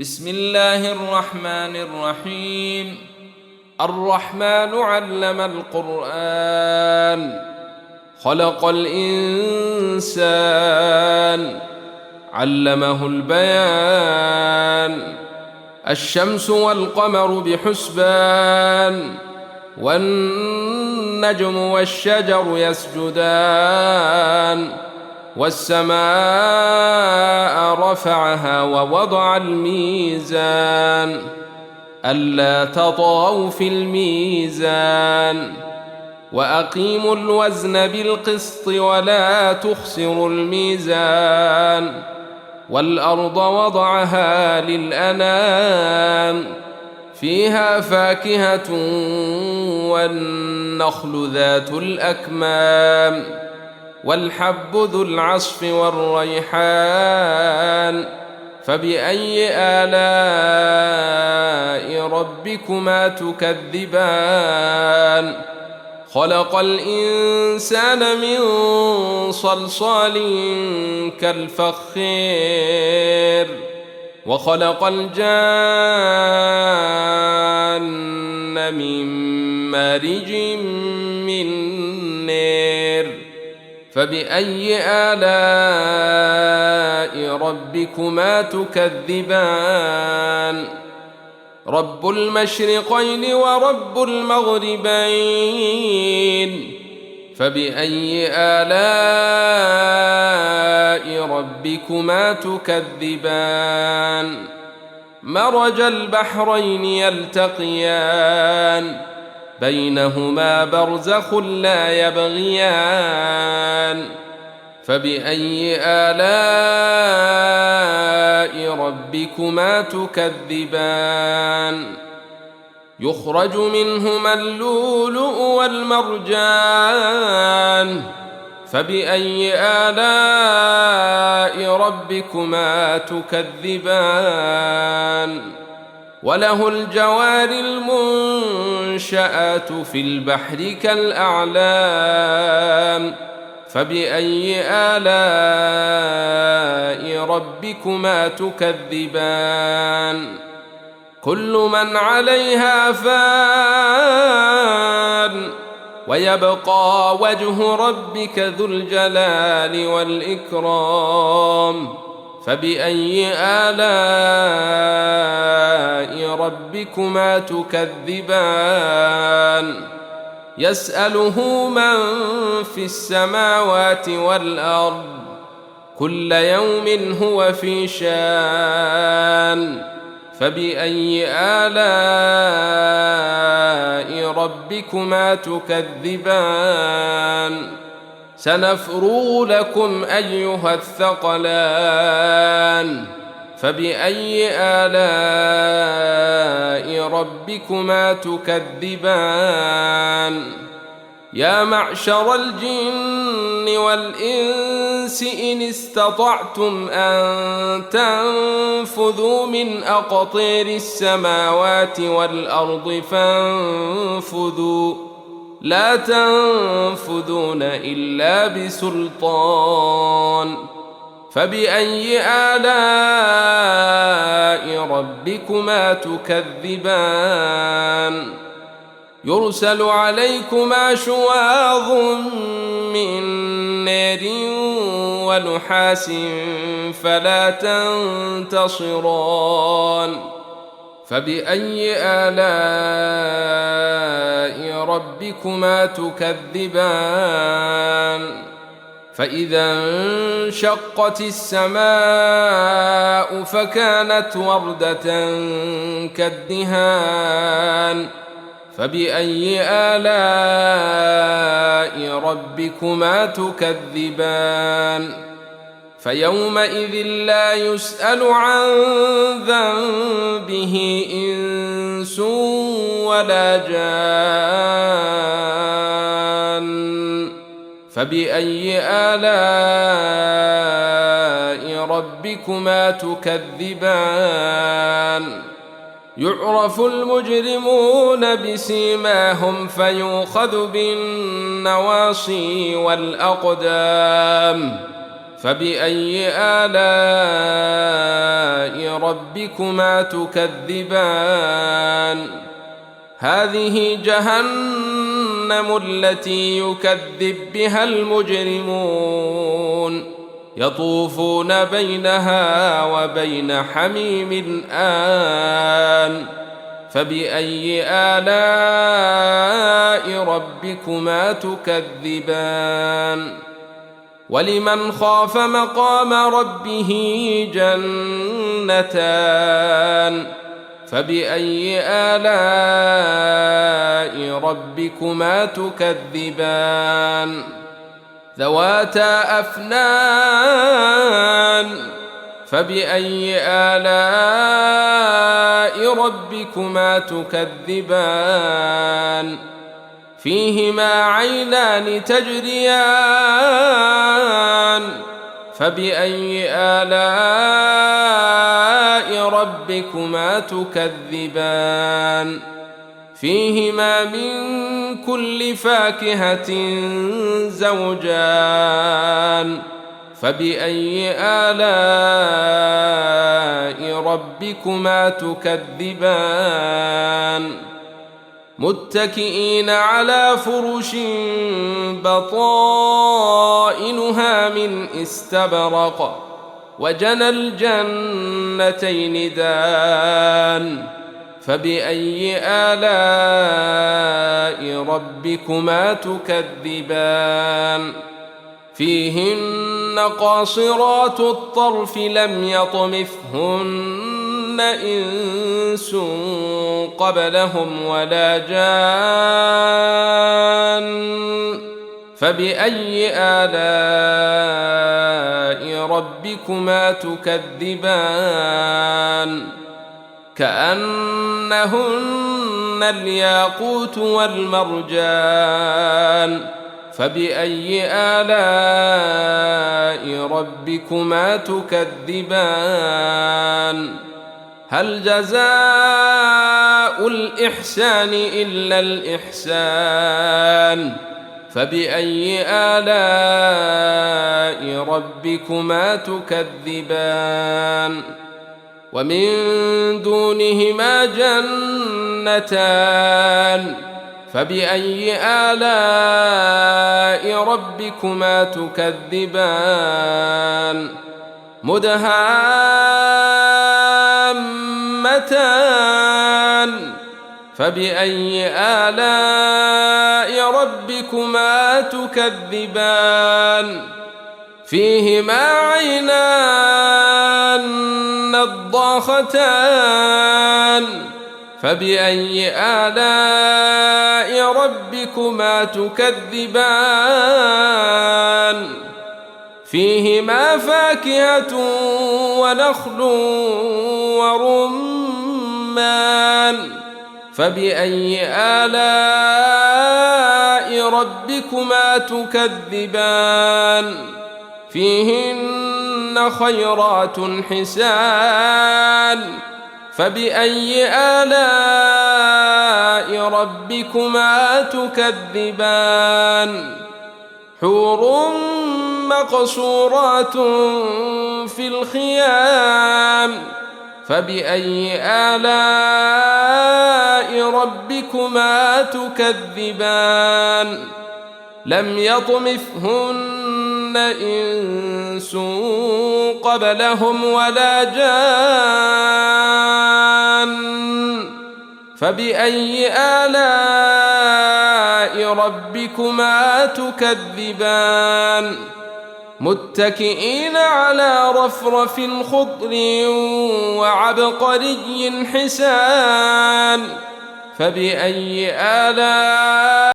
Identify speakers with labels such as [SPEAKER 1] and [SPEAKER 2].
[SPEAKER 1] بسم الله الرحمن الرحيم. الرحمن علم القرآن، خلق الإنسان، علمه البيان. الشمس والقمر بحسبان، والنجم والشجر يسجدان. والسماء رفعها ووضع الميزان، ألا تطغوا في الميزان. وأقيموا الوزن بالقسط ولا تخسروا الميزان. والأرض وضعها للأنام، فيها فاكهة والنخل ذات الأكمام، والحب ذو العصف والريحان. فبأي آلاء ربكما تكذبان؟ خلق الإنسان من صلصال كالفخار، وخلق الجان من مارج من نار. فبأي آلاء ربكما تكذبان؟ رب المشرقين ورب المغربين. فبأي آلاء ربكما تكذبان؟ مرج البحرين يلتقيان، بينهما برزخ لا يبغيان. فبأي آلاء ربكما تكذبان؟ يخرج منهما اللؤلؤ والمرجان. فبأي آلاء ربكما تكذبان؟ وله الجوار المنشآت في البحر كالأعلام. فبأي آلاء ربكما تكذبان؟ كل من عليها فان، ويبقى وجه ربك ذو الجلال والإكرام. فبأي آلاء ربكما تكذبان؟ يسأله من في السماوات والأرض، كل يوم هو في شان. فبأي آلاء ربكما تكذبان؟ سنفرغ لكم أيها الثقلان. فبأي آلاء ربكما تكذبان؟ يا معشر الجن والإنس إن استطعتم أن تنفذوا من أقطار السماوات والأرض فانفذوا، لا تنفذون إلا بسلطان. فبأي آلاء ربكما تكذبان؟ يرسل عليكما شواظ من نار ونحاس فلا تنتصران. فبأي آلاء ربكما تكذبان؟ فإذا انشقت السماء فكانت وردة كالدهان. فبأي آلاء ربكما تكذبان؟ فيومئذ لا يسأل عن ذنبه إنس ولا جان. فبأي آلاء ربكما تكذبان؟ يعرف المجرمون بسيماهم فيؤخذ بالنواصي والأقدام. فبأي آلاء ربكما تكذبان هذه جهنم التي يكذب بها المجرمون يطوفون بينها وبين حميم آن فبأي آلاء ربكما تكذبان ولمن خاف مقام ربه جنتان فبأي آلاء ربكما تكذبان ذواتا أفنان فبأي آلاء ربكما تكذبان فيهما عينان تجريان فبأي آلاء ربكما تكذبان فيهما من كل فاكهة زوجان فبأي آلاء ربكما تكذبان متكئين على فرش بطائنها من استبرق وجنى الجنتين دان فبأي آلاء ربكما تكذبان فيهن قاصرات الطرف لم يطمثهن إنس قبلهم ولا جان فبأي آلاء ربكما تكذبان كأنهن الياقوت والمرجان فبأي آلاء ربكما تكذبان هل جزاء الإحسان إلا الإحسان فبأي آلاء ربكما تكذبان ومن دونهما جنتان فبأي آلاء ربكما تكذبان مدهامتان فبأي آلاء ربكما تكذبان فيهما عينان نضاختان فبأي آلاء ربكما تكذبان فيهما فاكهة ونخل ورمان فبأي آلاء ربكما تكذبان فيهن خيرات حسان فبأي آلاء ربكما تكذبان حور مقصورات في الخيام فبأي آلاء ربكما تكذبان لم يطمثهن إنس قبلهم ولا جان فبأي آلاء ربكما تكذبان متكئين على رفرف خضر وعبقري حسان فبأي آلاء